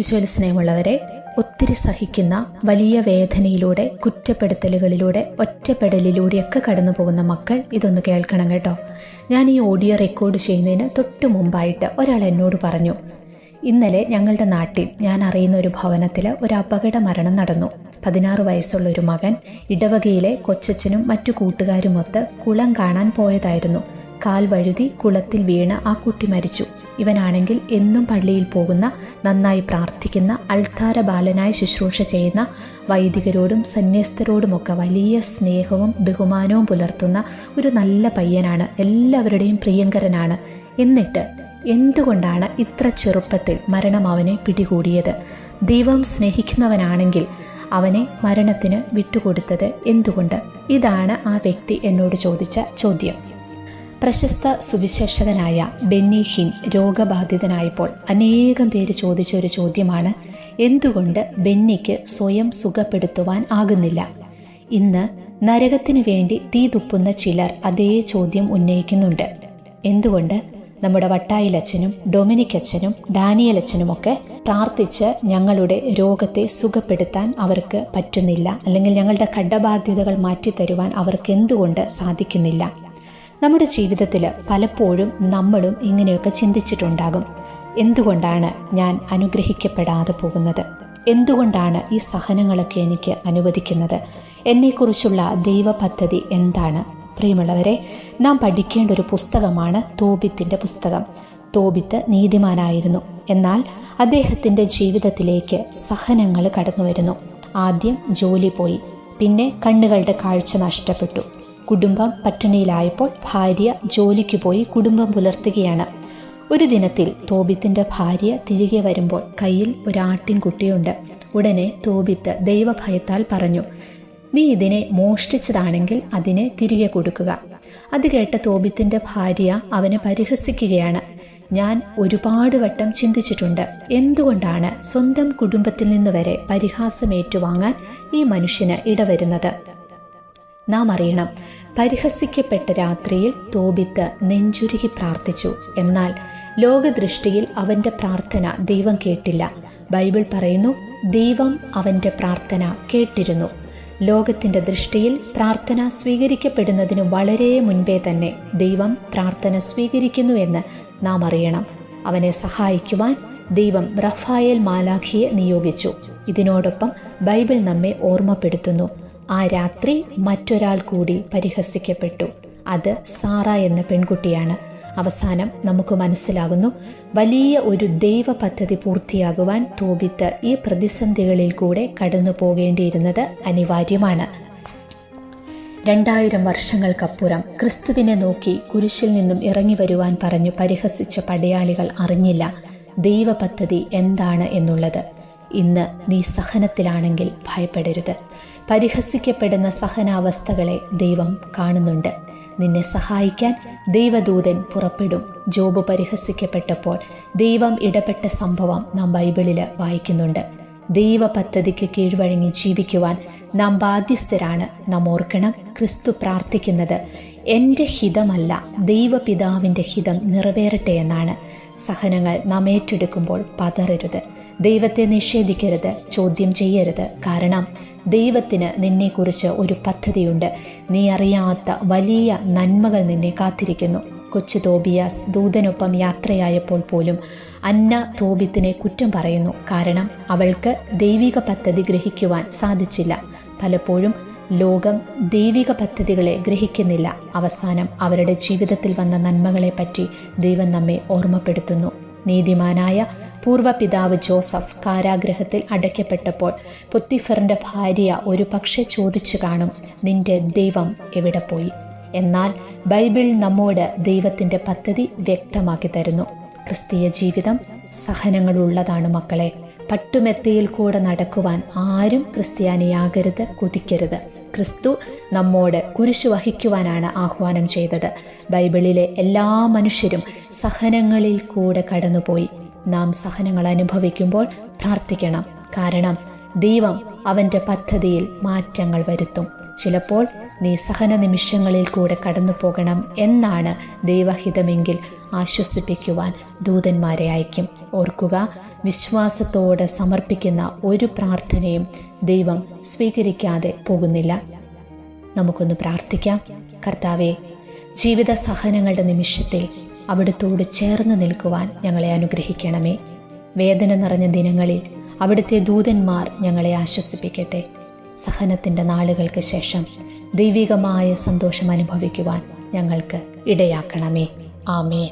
ഈശോയിൽ സ്നേഹമുള്ളവരെ, ഒത്തിരി സഹിക്കുന്ന വലിയ വേദനയിലൂടെ, കുറ്റപ്പെടുത്തലുകളിലൂടെ, ഒറ്റപ്പെടലിലൂടെയൊക്കെ കടന്നു പോകുന്ന മക്കൾ ഇതൊന്ന് കേൾക്കണം കേട്ടോ. ഞാൻ ഈ ഓഡിയോ റെക്കോർഡ് ചെയ്യുന്നതിന് തൊട്ട് മുമ്പായിട്ട് ഒരാൾ എന്നോട് പറഞ്ഞു, ഇന്നലെ ഞങ്ങളുടെ നാട്ടിൽ ഞാൻ അറിയുന്ന ഒരു ഭവനത്തിൽ ഒരു അപകട മരണം നടന്നു. 16 വയസ്സുള്ള ഒരു മകൻ ഇടവകയിലെ കൊച്ചച്ഛനും മറ്റു കൂട്ടുകാരുമൊത്ത് കുളം കാണാൻ പോയതായിരുന്നു. കാൽ വഴുതി കുളത്തിൽ വീണ് ആ കുട്ടി മരിച്ചു. ഇവനാണെങ്കിൽ എന്നും പള്ളിയിൽ പോകുന്ന, നന്നായി പ്രാർത്ഥിക്കുന്ന, അൾത്താര ബാലനായി ശുശ്രൂഷ ചെയ്യുന്ന, വൈദികരോടും സന്യസ്തരോടുമൊക്കെ വലിയ സ്നേഹവും ബഹുമാനവും പുലർത്തുന്ന ഒരു നല്ല പയ്യനാണ്. എല്ലാവരുടെയും പ്രിയങ്കരനാണ്. എന്നിട്ട് എന്തുകൊണ്ടാണ് ഇത്ര ചെറുപ്പത്തിൽ മരണം അവനെ പിടികൂടിയത്? ദൈവം സ്നേഹിക്കുന്നവനാണെങ്കിൽ അവനെ മരണത്തിന് വിട്ടുകൊടുത്തത് എന്തുകൊണ്ട്? ഇതാണ് ആ വ്യക്തി എന്നോട് ചോദിച്ച ചോദ്യം. പ്രശസ്ത സുവിശേഷകനായ ബെന്നി ഹിൻ രോഗബാധിതനായപ്പോൾ അനേകം പേര് ചോദിച്ച ഒരു ചോദ്യമാണ്, എന്തുകൊണ്ട് ബെന്നിക്ക് സ്വയം സുഖപ്പെടുത്തുവാൻ ആകുന്നില്ല? ഇന്ന് നരകത്തിനു വേണ്ടി തീ തുപ്പുന്ന ചിലർ അതേ ചോദ്യം ഉന്നയിക്കുന്നുണ്ട്. എന്തുകൊണ്ട് നമ്മുടെ വട്ടായിലച്ഛനും ഡൊമിനിക് അച്ഛനും ഡാനിയൽ അച്ഛനുമൊക്കെ പ്രാർത്ഥിച്ച് ഞങ്ങളുടെ രോഗത്തെ സുഖപ്പെടുത്താൻ അവർക്ക് പറ്റുന്നില്ല, അല്ലെങ്കിൽ ഞങ്ങളുടെ കടബാധ്യതകൾ മാറ്റിത്തരുവാൻ അവർക്ക് എന്തുകൊണ്ട് സാധിക്കുന്നില്ല? നമ്മുടെ ജീവിതത്തിൽ പലപ്പോഴും നമ്മളും ഇങ്ങനെയൊക്കെ ചിന്തിച്ചിട്ടുണ്ടാകും. എന്തുകൊണ്ടാണ് ഞാൻ അനുഗ്രഹിക്കപ്പെടാതെ പോകുന്നത്? എന്തുകൊണ്ടാണ് ഈ സഹനങ്ങളൊക്കെ എനിക്ക് അനുവദിക്കുന്നത്? എന്നെക്കുറിച്ചുള്ള ദൈവ പദ്ധതി എന്താണ്? പ്രിയമുള്ളവരെ, നാം പഠിക്കേണ്ട ഒരു പുസ്തകമാണ് തോബിത്തിൻ്റെ പുസ്തകം. തോബിത്ത് നീതിമാനായിരുന്നു. എന്നാൽ അദ്ദേഹത്തിൻ്റെ ജീവിതത്തിലേക്ക് സഹനങ്ങൾ കടന്നു വരുന്നു. ആദ്യം ജോലി പോയി, പിന്നെ കണ്ണുകളുടെ കാഴ്ച നഷ്ടപ്പെട്ടു. കുടുംബം പട്ടിണിയിലായപ്പോൾ ഭാര്യ ജോലിക്ക് പോയി കുടുംബം പുലർത്തുകയാണ്. ഒരു ദിനത്തിൽ തോബിത്തിൻ്റെ ഭാര്യ തിരികെ വരുമ്പോൾ കയ്യിൽ ഒരാട്ടിൻകുട്ടിയുണ്ട്. ഉടനെ തോബിത്ത് ദൈവഭയത്താൽ പറഞ്ഞു, നീ ഇതിനെ മോഷ്ടിച്ചതാണെങ്കിൽ അതിനെ തിരികെ കൊടുക്കുക. അത് കേട്ട തോബിത്തിൻ്റെ ഭാര്യ അവനെ പരിഹസിക്കുകയാണ്. ഞാൻ ഒരുപാട് വട്ടം ചിന്തിച്ചിട്ടുണ്ട്, എന്തുകൊണ്ടാണ് സ്വന്തം കുടുംബത്തിൽ നിന്ന് വരെ പരിഹാസം ഏറ്റുവാങ്ങാൻ ഈ മനുഷ്യന് ഇടവരുന്നത്? നാം അറിയണം, പരിഹസിക്കപ്പെട്ട രാത്രിയിൽ തോബിത്ത് നെഞ്ചുരുകി പ്രാർത്ഥിച്ചു. എന്നാൽ ലോകദൃഷ്ടിയിൽ അവൻ്റെ പ്രാർത്ഥന ദൈവം കേട്ടില്ല. ബൈബിൾ പറയുന്നു, ദൈവം അവൻ്റെ പ്രാർത്ഥന കേട്ടിരുന്നു. ലോകത്തിൻ്റെ ദൃഷ്ടിയിൽ പ്രാർത്ഥന സ്വീകരിക്കപ്പെടുന്നതിന് വളരെ മുൻപേ തന്നെ ദൈവം പ്രാർത്ഥന സ്വീകരിക്കുന്നു എന്ന് നാം അറിയണം. അവനെ സഹായിക്കുവാൻ ദൈവം റഫായേൽ മാലാഖിയെ നിയോഗിച്ചു. ഇതിനോടൊപ്പം ബൈബിൾ നമ്മെ ഓർമ്മപ്പെടുത്തുന്നു, ആ രാത്രി മറ്റൊരാൾ കൂടി പരിഹസിക്കപ്പെട്ടു. അത് സാറ എന്ന പെൺകുട്ടിയാണ്. അവസാനം നമുക്ക് മനസ്സിലാകുന്നു, വലിയ ഒരു ദൈവ പദ്ധതി പൂർത്തിയാകുവാൻ തോബിത്ത് ഈ പ്രതിസന്ധികളിൽ കൂടെ കടന്നു പോകേണ്ടിയിരുന്നത് അനിവാര്യമാണ്. 2000 വർഷങ്ങൾക്കപ്പുറം ക്രിസ്തുവിനെ നോക്കി കുരിശിൽ നിന്നും ഇറങ്ങി വരുവാൻ പറഞ്ഞു പരിഹസിച്ച പടയാളികൾ അറിഞ്ഞില്ല ദൈവ പദ്ധതി എന്താണ് എന്നുള്ളത്. ഇന്ന് നീ സഹനത്തിലാണെങ്കിൽ ഭയപ്പെടരുത്. പരിഹസിക്കപ്പെടുന്ന സഹനാവസ്ഥകളെ ദൈവം കാണുന്നുണ്ട്. നിന്നെ സഹായിക്കാൻ ദൈവദൂതൻ പുറപ്പെടും. ജോബ് പരിഹസിക്കപ്പെട്ടപ്പോൾ ദൈവം ഇടപെട്ട സംഭവം നാം ബൈബിളിൽ വായിക്കുന്നുണ്ട്. ദൈവ പദ്ധതിക്ക് കീഴ്വഴങ്ങി ജീവിക്കുവാൻ നാം ബാധ്യസ്ഥരാണ്. നാം ഓർക്കണം, ക്രിസ്തു പ്രാർത്ഥിക്കുന്നത് എൻ്റെ ഹിതമല്ല, ദൈവപിതാവിൻ്റെ ഹിതം നിറവേറട്ടെ എന്നാണ്. സഹനങ്ങൾ നാം ഏറ്റെടുക്കുമ്പോൾ പതറരുത്, ദൈവത്തെ നിഷേധിക്കരുത്, ചോദ്യം ചെയ്യരുത്. കാരണം ദൈവത്തിന് നിന്നെക്കുറിച്ച് ഒരു പദ്ധതിയുണ്ട്. നീ അറിയാത്ത വലിയ നന്മകൾ നിന്നെ കാത്തിരിക്കുന്നു. കൊച്ചു തോബിയാസ് ദൂതനൊപ്പം യാത്രയായപ്പോൾ പോലും അന്ന തോബിത്തിനെ കുറ്റം പറയുന്നു. കാരണം അവൾക്ക് ദൈവിക പദ്ധതി ഗ്രഹിക്കുവാൻ സാധിച്ചില്ല. പലപ്പോഴും ലോകം ദൈവിക പദ്ധതികളെ ഗ്രഹിക്കുന്നില്ല. അവസാനം അവരുടെ ജീവിതത്തിൽ വന്ന നന്മകളെപ്പറ്റി ദൈവം നമ്മെ ഓർമ്മപ്പെടുത്തുന്നു. നീതിമാനായ പൂർവ്വപിതാവ് ജോസഫ് കാരാഗ്രഹത്തിൽ അടയ്ക്കപ്പെട്ടപ്പോൾ പൊത്തിഫറിന്റെ ഭാര്യ ഒരു പക്ഷേ ചോദിച്ചു കാണും, നിന്റെ ദൈവം എവിടെ പോയി? എന്നാൽ ബൈബിൾ നമ്മോട് ദൈവത്തിൻ്റെ പദ്ധതി വ്യക്തമാക്കി തരുന്നു. ക്രിസ്തീയ ജീവിതം സഹനങ്ങളുള്ളതാണ് മക്കളെ. പട്ടുമെത്തയിൽ കൂടെ നടക്കുവാൻ ആരും ക്രിസ്ത്യാനിയാകരുത്, കൊതിക്കരുത്. ക്രിസ്തു നമ്മോട് കുരിശു വഹിക്കുവാനാണ് ആഹ്വാനം ചെയ്തത്. ബൈബിളിലെ എല്ലാ മനുഷ്യരും സഹനങ്ങളിൽ കൂടെ കടന്നുപോയി. നാം സഹനങ്ങൾ അനുഭവിക്കുമ്പോൾ പ്രാർത്ഥിക്കണം. കാരണം ദൈവം അവൻ്റെ പദ്ധതിയിൽ മാറ്റങ്ങൾ വരുത്തും. ചിലപ്പോൾ നീ സഹന നിമിഷങ്ങളിൽ കൂടെ കടന്നു പോകണം എന്നാണ് ദൈവഹിതമെങ്കിൽ ആശ്വസിപ്പിക്കുവാൻ ദൂതന്മാരെ അയക്കും. ഓർക്കുക, വിശ്വാസത്തോടെ സമർപ്പിക്കുന്ന ഒരു പ്രാർത്ഥനയും ദൈവം സ്വീകരിക്കാതെ പോകുന്നില്ല. നമുക്കൊന്ന് പ്രാർത്ഥിക്കാം. കർത്താവേ, ജീവിത സഹനങ്ങളുടെ നിമിഷത്തിൽ അവിടുത്തോട് ചേർന്ന് നിൽക്കുവാൻ ഞങ്ങളെ അനുഗ്രഹിക്കണമേ. വേദന നിറഞ്ഞ ദിനങ്ങളിൽ അവിടുത്തെ ദൂതന്മാർ ഞങ്ങളെ ആശ്വസിപ്പിക്കട്ടെ. സഹനത്തിൻ്റെ നാളുകൾക്ക് ശേഷം ദൈവികമായ സന്തോഷം അനുഭവിക്കുവാൻ ഞങ്ങൾക്ക് ഇടയാക്കണമേ. ആമേൻ.